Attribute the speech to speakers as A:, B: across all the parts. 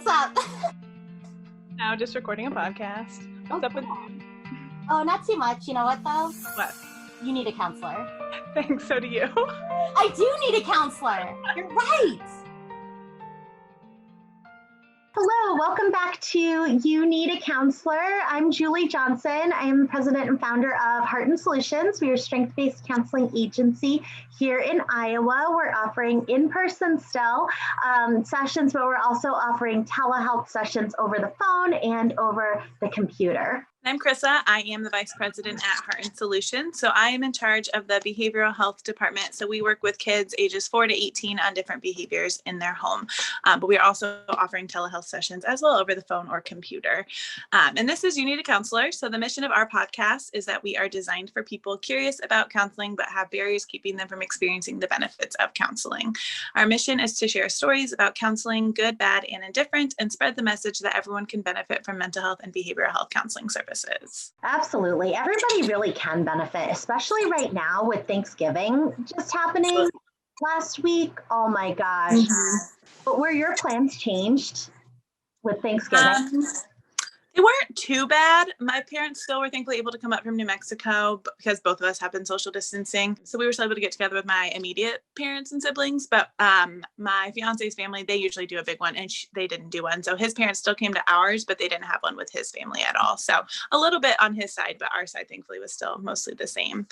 A: what's up?
B: Now just recording a podcast. What's up with you?
A: Oh, not too much. You know what, though?
B: What?
A: You need a counselor.
B: Thanks, so do you.
A: I do need a counselor. You're right. Hello, welcome back to You Need a Counselor. I'm Julie Johnson. I am president and founder of Heart and Solutions. We are a strength-based counseling agency here in Iowa. We're offering in-person still sessions, but we're also offering telehealth sessions over the phone and over the computer.
B: I'm Chrissa. I am the vice president at Heart and Solutions. So I am in charge of the behavioral health department. So we work with kids ages 4 to 18 on different behaviors in their home. But we are also offering telehealth sessions as well over the phone or computer. And this is You Need a Counselor. So the mission of our podcast is that we are designed for people curious about counseling, but have barriers keeping them from experiencing the benefits of counseling. Our mission is to share stories about counseling, good, bad, and indifferent, and spread the message that everyone can benefit from mental health and behavioral health counseling services.
A: Absolutely. Everybody really can benefit, especially right now with Thanksgiving just happening last week. Oh my gosh. Mm-hmm. But were your plans changed with Thanksgiving?
B: They weren't too bad. My parents still were thankfully able to come up from New Mexico because both of us have been social distancing. So we were still able to get together with my immediate parents and siblings. But my fiance's family, they usually do a big one, and they didn't do one. So his parents still came to ours, but they didn't have one with his family at all. So a little bit on his side, but our side thankfully was still mostly the same.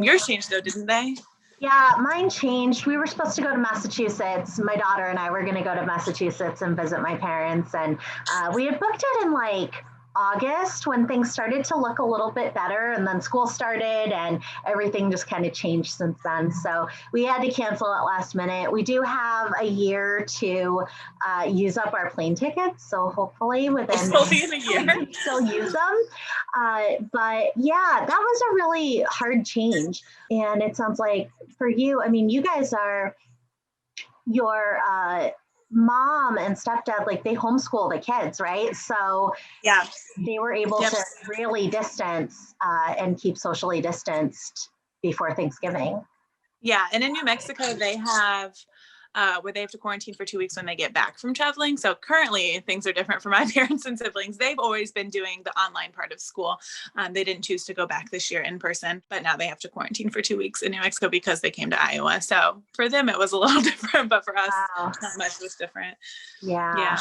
B: Yours changed though, didn't they?
A: Yeah, mine changed. We were supposed to go to Massachusetts. My daughter and I were going to go to Massachusetts and visit my parents. And we had booked it in like August when things started to look a little bit better, and then school started and everything just kind of changed since then. So we had to cancel at last minute. We do have a year to use up our plane tickets. So hopefully within
B: a year,
A: we can still use them. But yeah, that was a really hard change. And it sounds like for you, I mean, you guys are your mom and stepdad, like they homeschool the kids, right? So
B: yeah,
A: they were able to really distance and keep socially distanced before Thanksgiving.
B: Yeah, and in New Mexico, they have where they have to quarantine for 2 weeks when they get back from traveling. So currently things are different for my parents and siblings. They've always been doing the online part of school. They didn't choose to go back this year in person, but now they have to quarantine for 2 weeks in New Mexico because they came to Iowa. So for them, it was a little different, but for us, not much was different.
A: Yeah.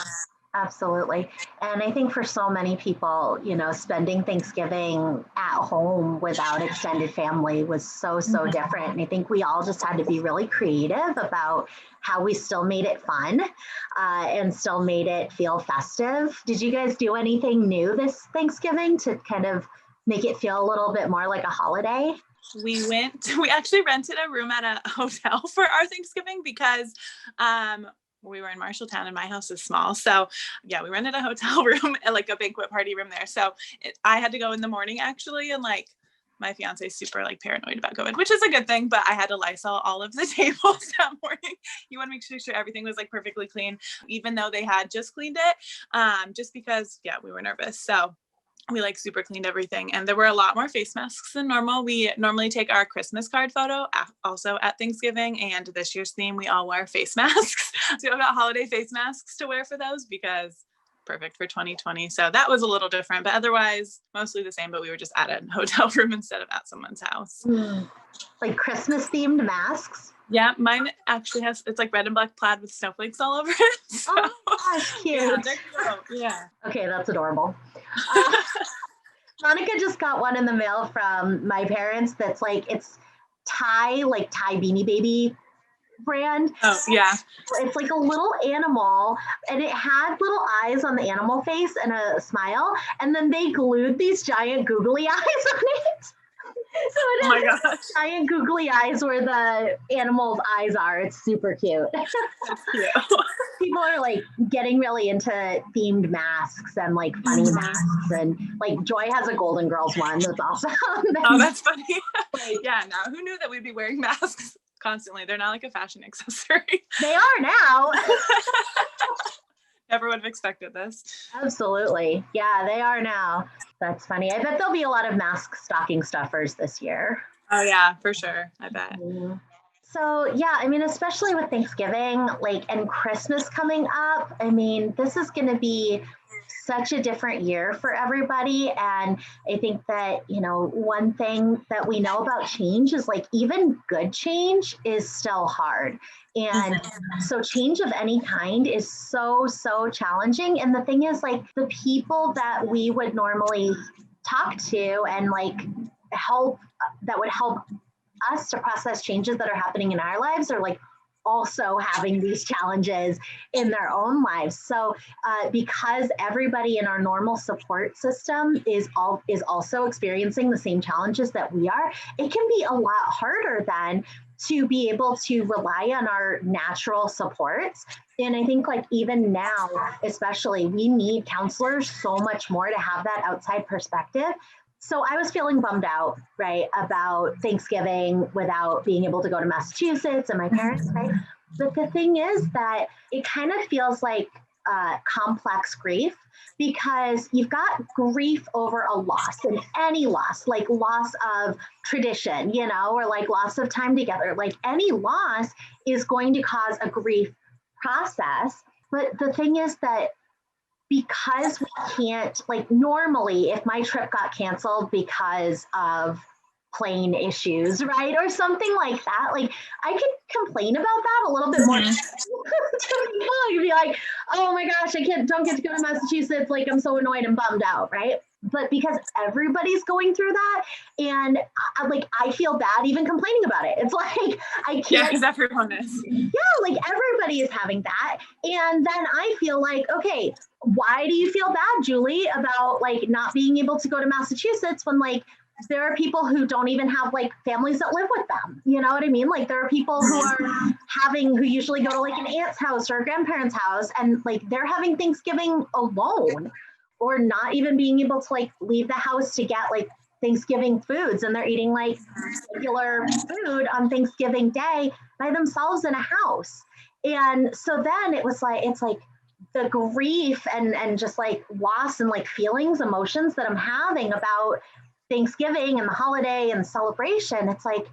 A: Absolutely. And I think for so many people, you know, spending Thanksgiving at home without extended family was so different. And I think we all just had to be really creative about how we still made it fun and still made it feel festive. Did you guys do anything new this Thanksgiving to kind of make it feel a little bit more like a holiday?
B: We actually rented a room at a hotel for our Thanksgiving because we were in Marshalltown and my house is small. So yeah, we rented a hotel room and like a banquet party room there. So I had to go in the morning actually. And like my fiance is super like paranoid about COVID, which is a good thing, but I had to Lysol all of the tables that morning. You want to make sure everything was like perfectly clean, even though they had just cleaned it, just because, yeah, we were nervous. So we like super cleaned everything, and there were a lot more face masks than normal. We normally take our Christmas card photo also at Thanksgiving, and this year's theme, we all wear face masks. So I've got holiday face masks to wear for those because perfect for 2020. So that was a little different, but otherwise mostly the same, but we were just at a hotel room instead of at someone's house.
A: Like Christmas themed masks?
B: Yeah, mine actually it's like red and black plaid with snowflakes all over it. So,
A: that's cute.
B: Yeah, they're cute. Yeah.
A: Okay, that's adorable. Monica just got one in the mail from my parents that's like, it's Thai Beanie Baby brand.
B: Oh, yeah.
A: It's like a little animal, and it had little eyes on the animal face and a smile, and then they glued these giant googly eyes on it. So it has giant googly eyes where the animal's eyes are. It's super cute.
B: That's cute.
A: People are like getting really into themed masks and like funny masks, and like Joy has a Golden Girls one that's awesome.
B: Oh, that's funny. Yeah, now who knew that we'd be wearing masks constantly? They're not like a fashion accessory.
A: They are now.
B: Never would have expected this.
A: Absolutely. Yeah, they are now. That's funny. I bet there'll be a lot of mask stocking stuffers this year.
B: Oh yeah, for sure. I bet.
A: So yeah, I mean, especially with Thanksgiving, like, and Christmas coming up, I mean, this is going to be such a different year for everybody. And I think that, one thing that we know about change is like even good change is still hard. And so change of any kind is so, so challenging. And the thing is, like, the people that we would normally talk to and like help, that would help us to process changes that are happening in our lives are like also having these challenges in their own lives. So because everybody in our normal support system is also experiencing the same challenges that we are, it can be a lot harder than to be able to rely on our natural supports. And I think like even now, especially, we need counselors so much more to have that outside perspective. So I was feeling bummed out, right, about Thanksgiving without being able to go to Massachusetts and my parents, right? But the thing is that it kind of feels like complex grief, because you've got grief over a loss, and any loss, like loss of tradition, or like loss of time together, like any loss is going to cause a grief process. But the thing is that because we can't, like, normally if my trip got canceled because of plane issues, right, or something like that, like I could complain about that a little bit more. You'd be like, oh my gosh, don't get to go to Massachusetts, like I'm so annoyed and bummed out, right? But because everybody's going through that, and I feel bad even complaining about it. It's like I can't.
B: Yeah, because everyone is.
A: Yeah, like everybody is having that, and then I feel like, okay, why do you feel bad, Julie, about like not being able to go to Massachusetts when like there are people who don't even have like families that live with them? You know what I mean? Like there are people who usually go to like an aunt's house or a grandparent's house, and like they're having Thanksgiving alone, or not even being able to like leave the house to get like Thanksgiving foods, and they're eating like regular food on Thanksgiving Day by themselves in a house. And so then it's like the grief and just like loss and like feelings, emotions that I'm having about Thanksgiving and the holiday and celebration. It's like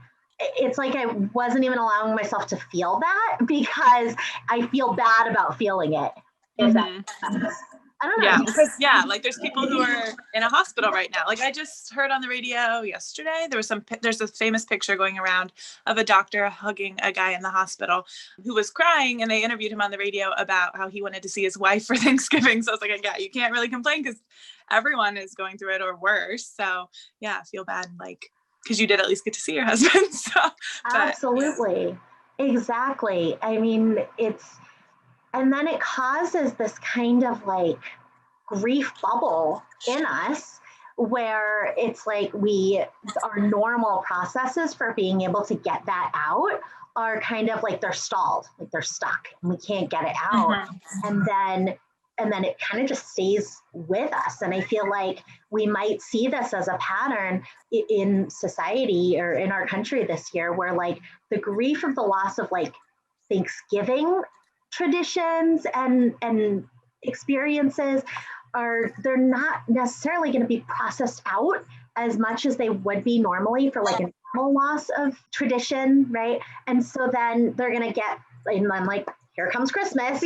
A: I wasn't even allowing myself to feel that because I feel bad about feeling it. If that makes sense. I don't know.
B: Yeah, because like there's people who are in a hospital right now. Like I just heard on the radio yesterday, there's a famous picture going around of a doctor hugging a guy in the hospital who was crying, and they interviewed him on the radio about how he wanted to see his wife for Thanksgiving. So I was like, yeah, you can't really complain because everyone is going through it or worse. So yeah, I feel bad, like, because you did at least get to see your husband. So
A: absolutely. Yeah. Exactly. I mean, and then it causes this kind of like grief bubble in us where it's like our normal processes for being able to get that out are kind of like they're stalled, like they're stuck and we can't get it out. And then it kind of just stays with us. And I feel like we might see this as a pattern in society or in our country this year, where like the grief of the loss of like Thanksgiving traditions and experiences they're not necessarily going to be processed out as much as they would be normally for like a normal loss of tradition, right? And so then they're going to get, and then like, here comes Christmas,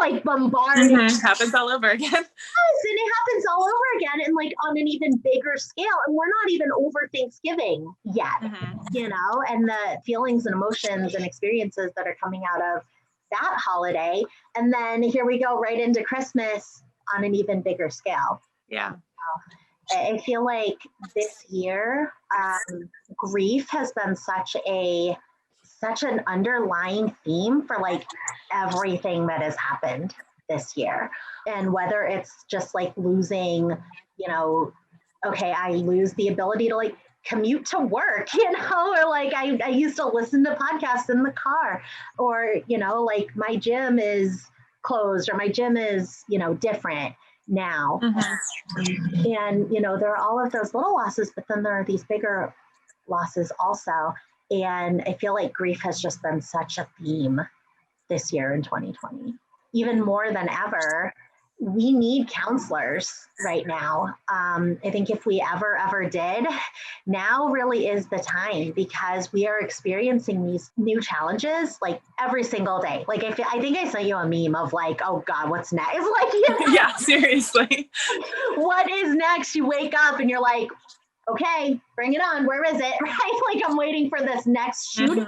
A: like bombarded.
B: Happens all over again.
A: Yes, and it happens all over again, and like on an even bigger scale. And we're not even over Thanksgiving yet, and the feelings and emotions and experiences that are coming out of that holiday. And then here we go right into Christmas on an even bigger scale.
B: Yeah.
A: I feel like this year, grief has been such an underlying theme for like everything that has happened this year. And whether it's just like losing, okay, I lose the ability to like commute to work, or like I used to listen to podcasts in the car, or, like my gym is closed, or my gym is, different now. And, there are all of those little losses, but then there are these bigger losses also. And I feel like grief has just been such a theme this year in 2020, even more than ever. we need counselors right now. I think if we ever did, now really is the time, because we are experiencing these new challenges like every single day. Like I think I sent you a meme of like, oh God, what's next? Like,
B: Yeah, seriously.
A: What is next? You wake up and you're like, okay, bring it on. Where is it? Right? Like I'm waiting for this next shoot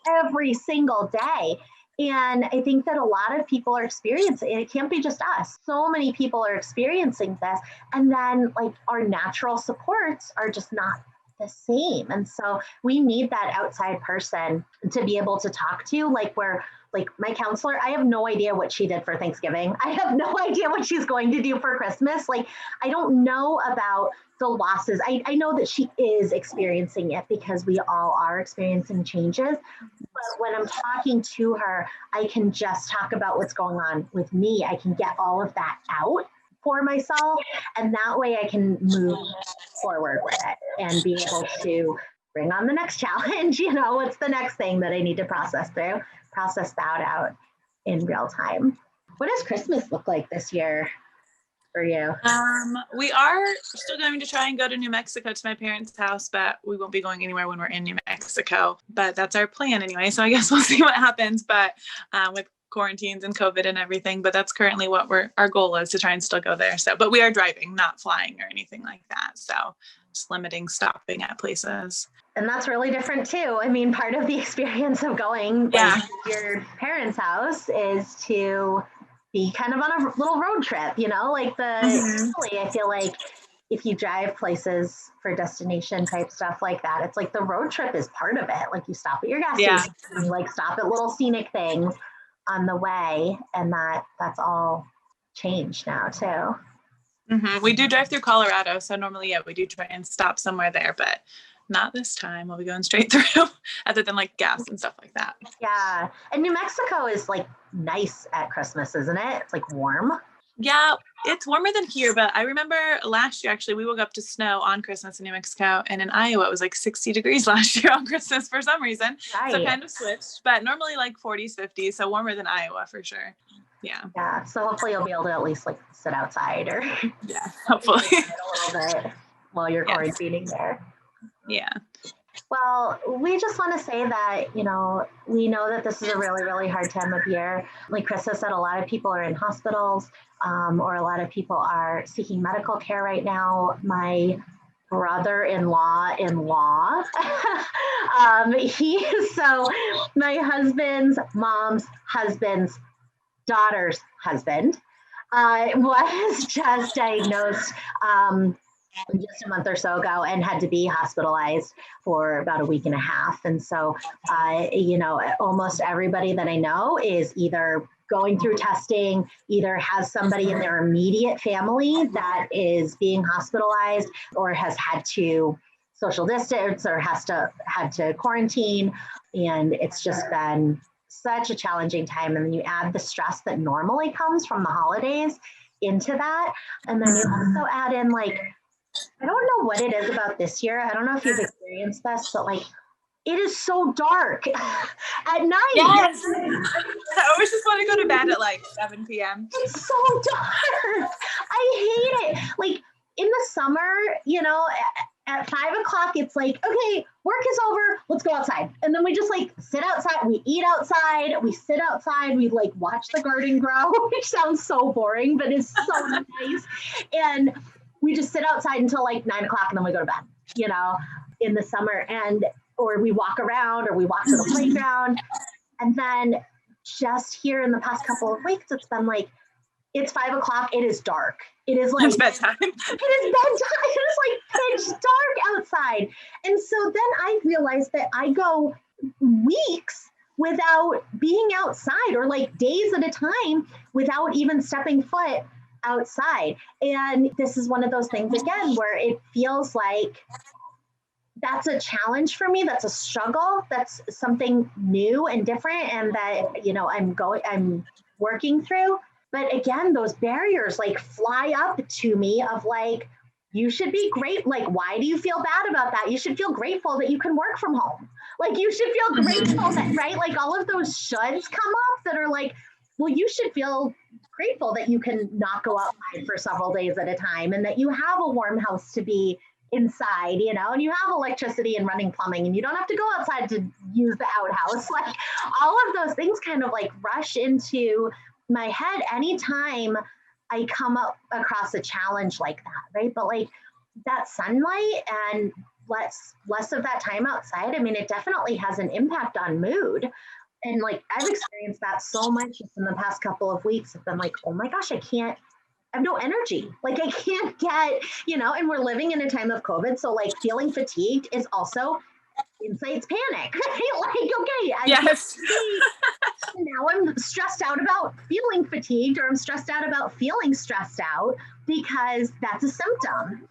A: every single day. And I think that a lot of people are experiencing it. It can't be just us. So many people are experiencing this. And then like our natural supports are just not the same. And so we need that outside person to be able to talk to, like where like my counselor, I have no idea what she did for Thanksgiving. I have no idea what she's going to do for Christmas. Like I don't know about the losses. I know that she is experiencing it because we all are experiencing changes. But when I'm talking to her, I can just talk about what's going on with me. I can get all of that out for myself. And that way I can move forward with it and be able to bring on the next challenge. What's the next thing that I need to process that out in real time. What does Christmas look like this year for you?
B: We are still going to try and go to New Mexico to my parents' house, but we won't be going anywhere when we're in New Mexico. But that's our plan anyway. So I guess we'll see what happens. But with quarantines and COVID and everything, but that's currently what our goal is, to try and still go there. So, but we are driving, not flying or anything like that. So just limiting stopping at places.
A: And that's really different too. I mean, part of the experience of going to your parents' house is to be kind of on a little road trip, like really, I feel like if you drive places for destination type stuff like that, it's like the road trip is part of it. Like you stop at your gas station, you like stop at little scenic things on the way, and that's all changed now too.
B: We do drive through Colorado, so normally we do try and stop somewhere there, but not this time. We'll be going straight through, other than like gas and stuff like that.
A: Yeah, and New Mexico is like nice at Christmas, isn't it? It's like warm.
B: Yeah, it's warmer than here, but I remember last year, actually, we woke up to snow on Christmas in New Mexico, and in Iowa, it was like 60 degrees last year on Christmas for some reason. Right. So kind of switched, but normally like 40s, 50s, so warmer than Iowa for sure. Yeah,
A: so hopefully you'll be able to at least like sit outside or
B: hopefully
A: a little bit while you're quarantining there.
B: Yeah.
A: Well, we just want to say that, we know that this is a really, really hard time of year. Like Chrissa said, a lot of people are in hospitals, or a lot of people are seeking medical care right now. My brother-in-law, so my husband's mom's husband's daughter's husband was just diagnosed just a month or so ago and had to be hospitalized for about a week and a half. And so, almost everybody that I know is either going through testing, either has somebody in their immediate family that is being hospitalized or has had to social distance or had to quarantine. And it's just been such a challenging time. And then you add the stress that normally comes from the holidays into that. And then you also add in like, I don't know what it is about this year. I don't know if you've experienced this, but like it is so dark at night.
B: Yes. I always just want to go to bed at like 7 p.m.
A: It's so dark. I hate it. Like in the summer, at 5 o'clock, it's like, okay, work is over. Let's go outside. And then we just like sit outside. We eat outside. We sit outside. We like watch the garden grow, which sounds so boring, but it's so nice. And we just sit outside until like 9 o'clock and then we go to bed, in the summer, or we walk around or we walk to the playground. And then just here in the past couple of weeks, it's been like, it's 5 o'clock. It is dark. It is like,
B: it's bedtime.
A: It is bedtime. It is like pitch dark outside. And so then I realized that I go weeks without being outside, or like days at a time without even stepping foot outside. And this is one of those things again where it feels like that's a challenge for me. That's a struggle. That's something new and different, and that I'm working through. But again, those barriers like fly up to me of like, you should be great. Like, why do you feel bad about that? You should feel grateful that you can work from home. Like, you should feel grateful that, right? Like all of those shoulds come up that are like, well, you should feel grateful that you can not go outside for several days at a time and that you have a warm house to be inside, and you have electricity and running plumbing and you don't have to go outside to use the outhouse. Like all of those things kind of like rush into my head anytime I come up across a challenge like that, right? But like that sunlight and less of that time outside, I mean, it definitely has an impact on mood. And like I've experienced that so much just in the past couple of weeks. I've been like, oh my gosh, I have no energy. Like I can't get, and we're living in a time of COVID. So like feeling fatigued is also insights panic, right? Like, okay,
B: yes.
A: Now I'm stressed out about feeling fatigued, or I'm stressed out about feeling stressed out because that's a symptom,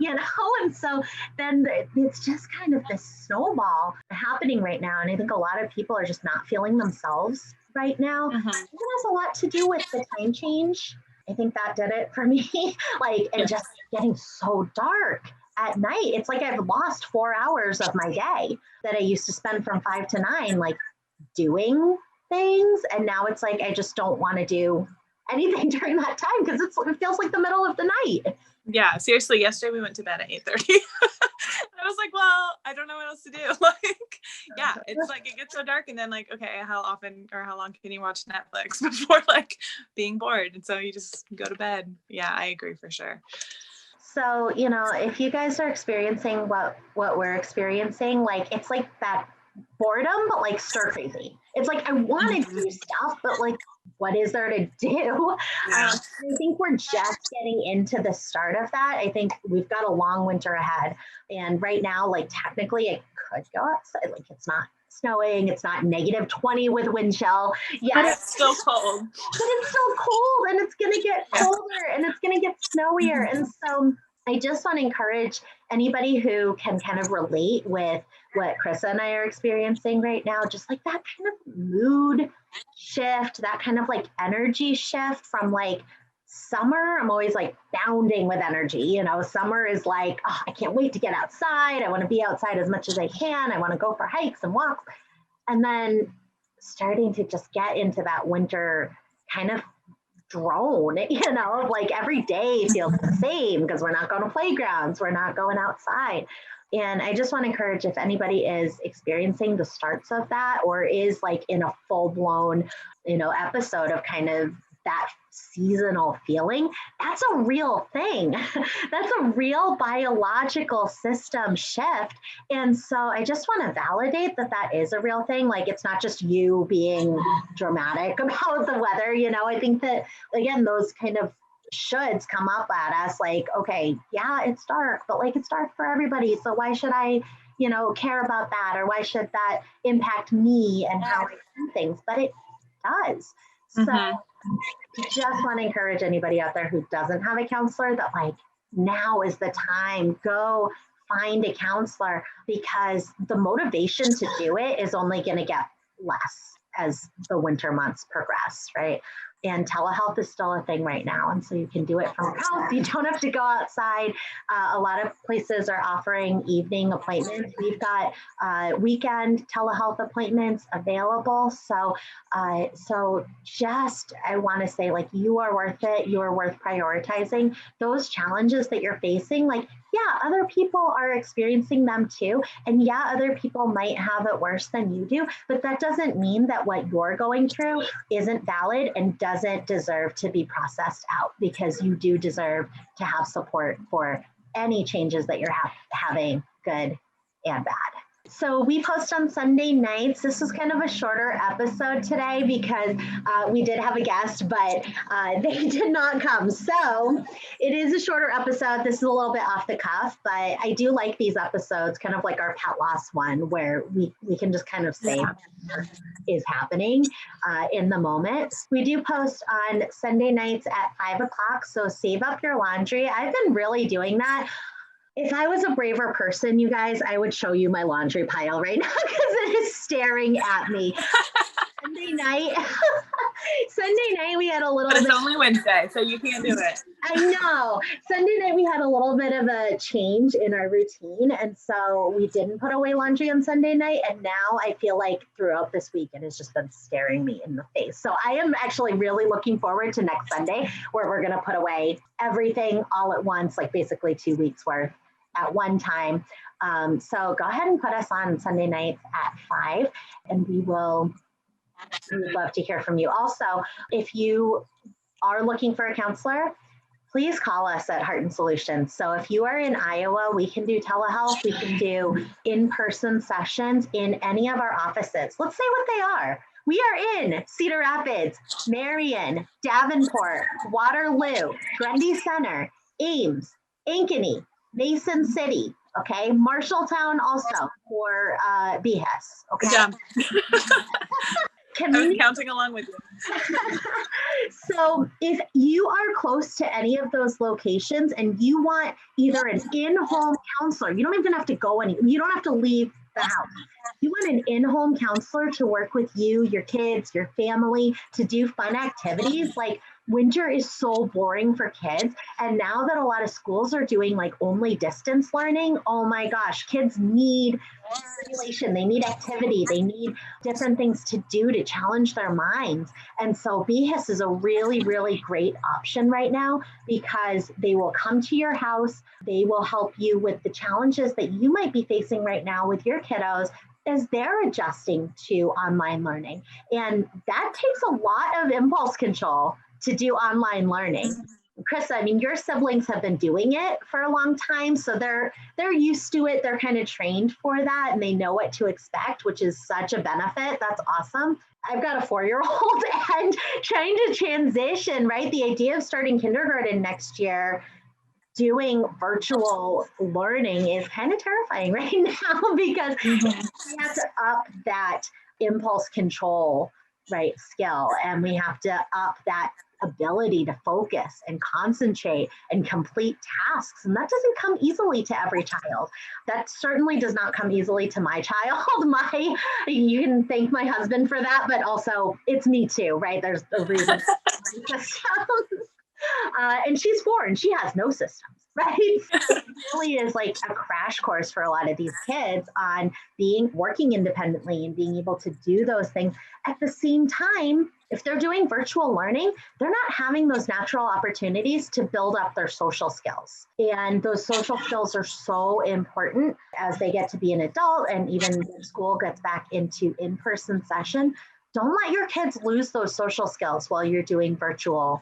A: And so then it's just kind of this snowball happening right now. And I think a lot of people are just not feeling themselves right now. It has a lot to do with the time change. I think that did it for me. And just getting so dark at night. It's like I've lost 4 hours of my day that I used to spend from 5 to 9, like doing things. And now it's like, I just don't want to do anything during that time because it feels like the middle of the night.
B: Yeah, seriously. Yesterday we went to bed at 8:30. I was like, well, I don't know what else to do. Like, yeah, it's like it gets so dark, and then like, okay, how often or how long can you watch Netflix before like being bored? And so you just go to bed. Yeah, I agree for sure.
A: So, if you guys are experiencing what we're experiencing, like it's like that boredom, but like stir crazy. It's like I want to do stuff, but like, what is there to do? I think we're just getting into the start of that. I think we've got a long winter ahead. And right now, like technically I could go outside. Like it's not snowing. It's not -20 with wind chill. Yeah,
B: but it's still cold.
A: But it's still cold and it's going to get colder and it's going to get snowier. And so I just want to encourage anybody who can kind of relate with what Chrissa and I are experiencing right now, just like that kind of mood shift, that kind of like energy shift from like summer. I'm always like bounding with energy. Summer is like, oh, I can't wait to get outside. I want to be outside as much as I can. I want to go for hikes and walks. And then starting to just get into that winter kind of drone, like every day feels the same because we're not going to playgrounds, we're not going outside. And I just want to encourage, if anybody is experiencing the starts of that or is like in a full-blown, episode of kind of that seasonal feeling, that's a real thing. That's a real biological system shift. And so I just want to validate that is a real thing. Like it's not just you being dramatic about the weather. I think that, again, those kind of shoulds come up at us like, okay, yeah, it's dark, but like it's dark for everybody. So why should I, care about that? Or why should that impact me and how I do things? But it does. So just want to encourage anybody out there who doesn't have a counselor that like now is the time. Go find a counselor because the motivation to do it is only going to get less as the winter months progress, right? And telehealth is still a thing right now. And so you can do it from house. You don't have to go outside. A lot of places are offering evening appointments. We've got weekend telehealth appointments available. So I want to say, like, you are worth it. You are worth prioritizing those challenges that you're facing. Like, yeah, other people are experiencing them too. And yeah, other people might have it worse than you do, but that doesn't mean that what you're going through isn't valid and doesn't deserve to be processed out, because you do deserve to have support for any changes that you're having, good and bad. So we post on Sunday nights. This is kind of a shorter episode today because we did have a guest, but they did not come. So it is a shorter episode. This is a little bit off the cuff, but I do like these episodes, kind of like our pet loss one, where we can just kind of say what is happening in the moment. We do post on Sunday nights at 5 o'clock. So save up your laundry. I've been really doing that. If I was a braver person, you guys, I would show you my laundry pile right now because it is staring at me. Sunday night, Sunday night we had a little
B: But it's
A: bit.
B: only Wednesday, so you can't do it.
A: I know. Sunday night we had a little bit of a change in our routine, and so we didn't put away laundry on Sunday night. And now I feel like throughout this week it has just been staring me in the face. So I am actually really looking forward to next Sunday, where we're going to put away everything all at once, like basically 2 weeks worth at one time. So go ahead and put us on Sunday nights at 5, and we would love to hear from you. Also, if you are looking for a counselor, please call us at Heart and Solutions. So if you are in Iowa, we can do telehealth, we can do in-person sessions in any of our offices. Let's say what they are. We are in Cedar Rapids, Marion, Davenport, Waterloo, Grundy Center, Ames, Ankeny, Mason City, okay? Marshalltown also for BHS, okay?
B: Yeah. I was counting along with you.
A: So if you are close to any of those locations and you want either an in-home counselor, you don't even have to go you don't have to leave the house. You want an in-home counselor to work with you, your kids, your family, to do fun activities. Like winter is so boring for kids. And now that a lot of schools are doing like only distance learning, oh my gosh, kids need stimulation, they need activity, they need different things to do to challenge their minds. And so BHIS is a really, really great option right now because they will come to your house, they will help you with the challenges that you might be facing right now with your kiddos as they're adjusting to online learning. And that takes a lot of impulse control to do online learning. Chrissa, I mean, your siblings have been doing it for a long time, so they're used to it. They're kind of trained for that, and they know what to expect, which is such a benefit. That's awesome. I've got a 4-year-old and trying to transition, right? The idea of starting kindergarten next year, doing virtual learning is kind of terrifying right now because we have to up that impulse control, right, skill, and we have to up that ability to focus and concentrate and complete tasks. And that doesn't come easily to every child. That certainly does not come easily to my child. You can thank my husband for that, but also it's me too, right? There's a reason. And she's 4 and she has no systems, right? It really is like a crash course for a lot of these kids on working independently and being able to do those things. At the same time, if they're doing virtual learning, they're not having those natural opportunities to build up their social skills. And those social skills are so important as they get to be an adult and even when school gets back into in-person session. Don't let your kids lose those social skills while you're doing virtual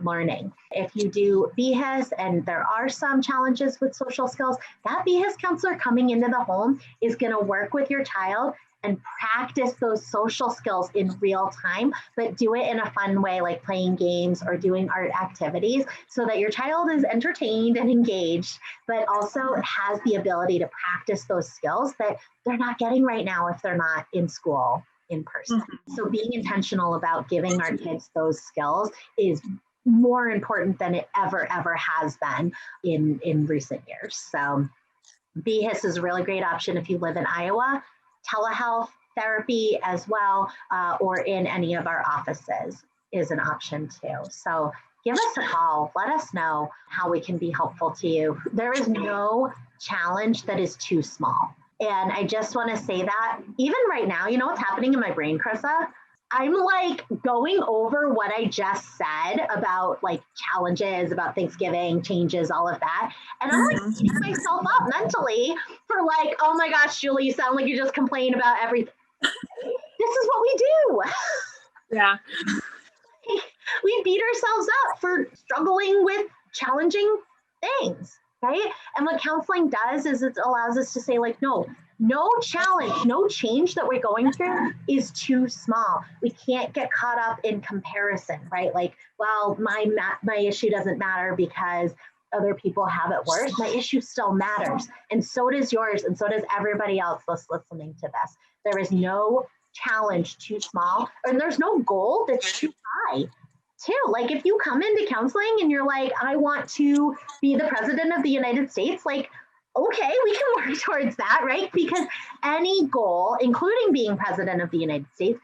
A: learning. If you do BHIS and there are some challenges with social skills, that BHIS counselor coming into the home is going to work with your child and practice those social skills in real time, but do it in a fun way, like playing games or doing art activities so that your child is entertained and engaged, but also has the ability to practice those skills that they're not getting right now if they're not in school in person. Mm-hmm. So being intentional about giving our kids those skills is more important than it ever has been in recent years. So BHIS is a really great option if you live in Iowa. Telehealth therapy as well, or in any of our offices is an option too. So give us a call. Let us know how we can be helpful to you. There is no challenge that is too small. And I just want to say that even right now, you know what's happening in my brain, Chrissa? I'm like going over what I just said about like challenges, about Thanksgiving, changes, all of that. And I'm like beating myself up mentally for like, oh my gosh, Julie, you sound like you just complain about everything. This is what we do.
B: Yeah.
A: We beat ourselves up for struggling with challenging things, right? And what counseling does is it allows us to say like, no challenge, no change that we're going through is too small. We can't get caught up in comparison, right? Like, well, my issue doesn't matter because other people have it worse. My issue still matters. And so does yours. And so does everybody else that's listening to this. There is no challenge too small, and there's no goal that's too high. Too. Like if you come into counseling and you're like, I want to be the president of the United States, like, okay, we can work towards that, right? Because any goal, including being president of the United States,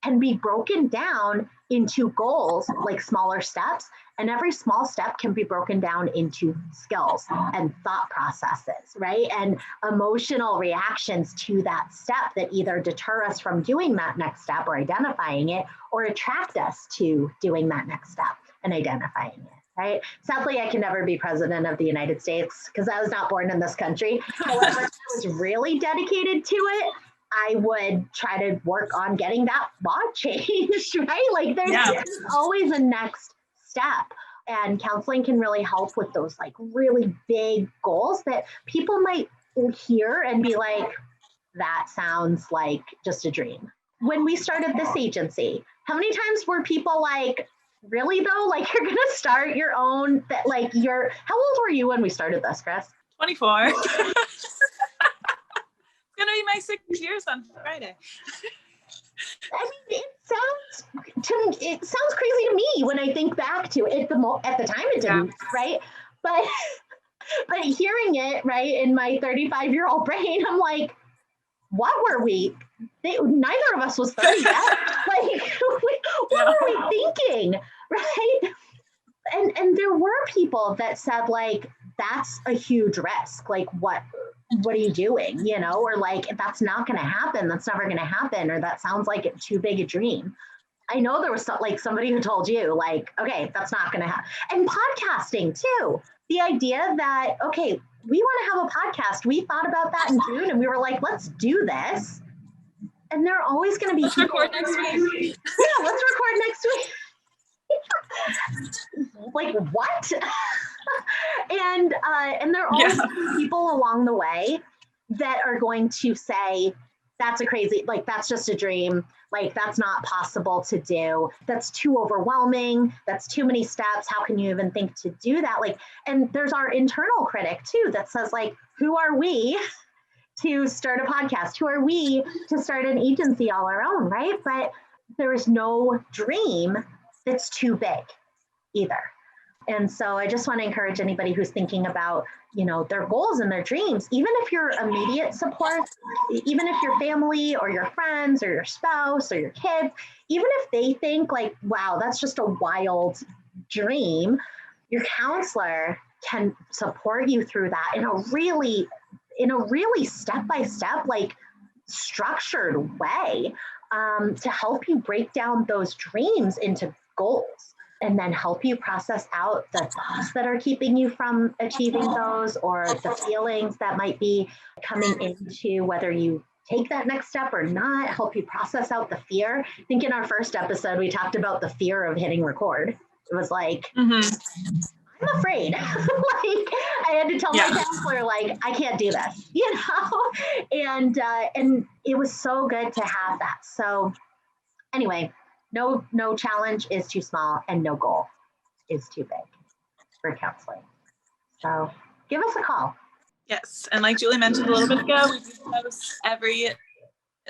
A: can be broken down into goals, like smaller steps. And every small step can be broken down into skills and thought processes, right? And emotional reactions to that step that either deter us from doing that next step or identifying it, or attract us to doing that next step and identifying it. Right. Sadly, I can never be president of the United States because I was not born in this country. However, if I was really dedicated to it, I would try to work on getting that law changed, right? Like there's always a next step. And counseling can really help with those like really big goals that people might hear and be like, that sounds like just a dream. When we started this agency, how many times were people like, really though? Like you're gonna start your own, like how old were you when we started this, Chris?
B: 24. It's gonna be my 6 years on Friday.
A: I mean, it sounds crazy to me when I think back to it. At the time it didn't, right? But hearing it, right, in my 35-year-old brain, I'm like, what were we? Neither of us was 30 yet. Like, what were we thinking, right? And there were people that said, like, that's a huge risk. Like, what are you doing? You know, or like, that's not going to happen. That's never going to happen. Or that sounds like too big a dream. I know there was somebody who told you, like, okay, that's not going to happen. And podcasting too. The idea that, okay, we want to have a podcast. We thought about that in June and we were like, let's do this. And there are always going to be people.
B: Record next week.
A: Yeah, let's record next week. Like what? and there are always people along the way that are going to say, that's a crazy, like, that's just a dream. Like, that's not possible to do. That's too overwhelming. That's too many steps. How can you even think to do that? Like, and there's our internal critic too, that says like, who are we to start a podcast? Who are we to start an agency all our own, right? But there is no dream that's too big either. And so I just want to encourage anybody who's thinking about, you know, their goals and their dreams, even if your immediate support, even if your family or your friends or your spouse or your kids, even if they think like, wow, that's just a wild dream, your counselor can support you through that in a really step-by-step, like structured way, to help you break down those dreams into goals. And then help you process out the thoughts that are keeping you from achieving those, or the feelings that might be coming into whether you take that next step or not, help you process out the fear. I think in our first episode, we talked about the fear of hitting record. It was like, I'm afraid. Like I had to tell my counselor, like, I can't do this, you know? And it was so good to have that. So anyway, no challenge is too small and no goal is too big for counseling. So give us a call.
B: Yes. And like Julie mentioned a little bit ago, we do post every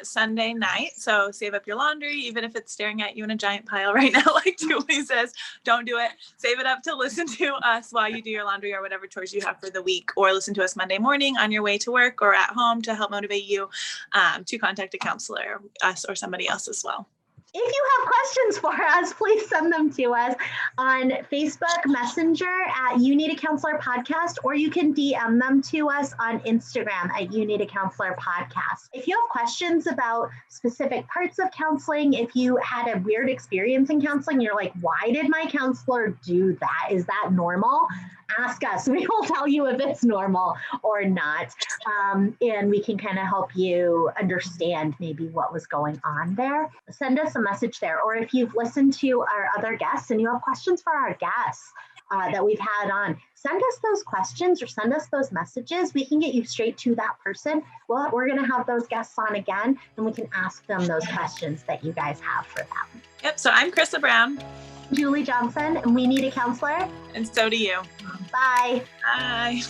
B: Sunday night. So save up your laundry, even if it's staring at you in a giant pile right now, like Julie says, don't do it. Save it up to listen to us while you do your laundry or whatever chores you have for the week, or listen to us Monday morning on your way to work or at home to help motivate you to contact a counselor, us or somebody else as well.
A: If you have questions for us, please send them to us on Facebook Messenger at You Need a Counselor Podcast, or you can DM them to us on Instagram at You Need a Counselor Podcast. If you have questions about specific parts of counseling, if you had a weird experience in counseling, you're like, why did my counselor do that? Is that normal? Ask us. We will tell you if it's normal or not. And we can kind of help you understand maybe what was going on there. Send us a message there. Or if you've listened to our other guests and you have questions for our guests that we've had on, send us those questions or send us those messages. We can get you straight to that person. Well, we're going to have those guests on again, and we can ask them those questions that you guys have for them.
B: Yep. So I'm Chrissa Brown.
A: Julie Johnson, and we need a counselor.
B: And so do you.
A: Bye.
B: Bye.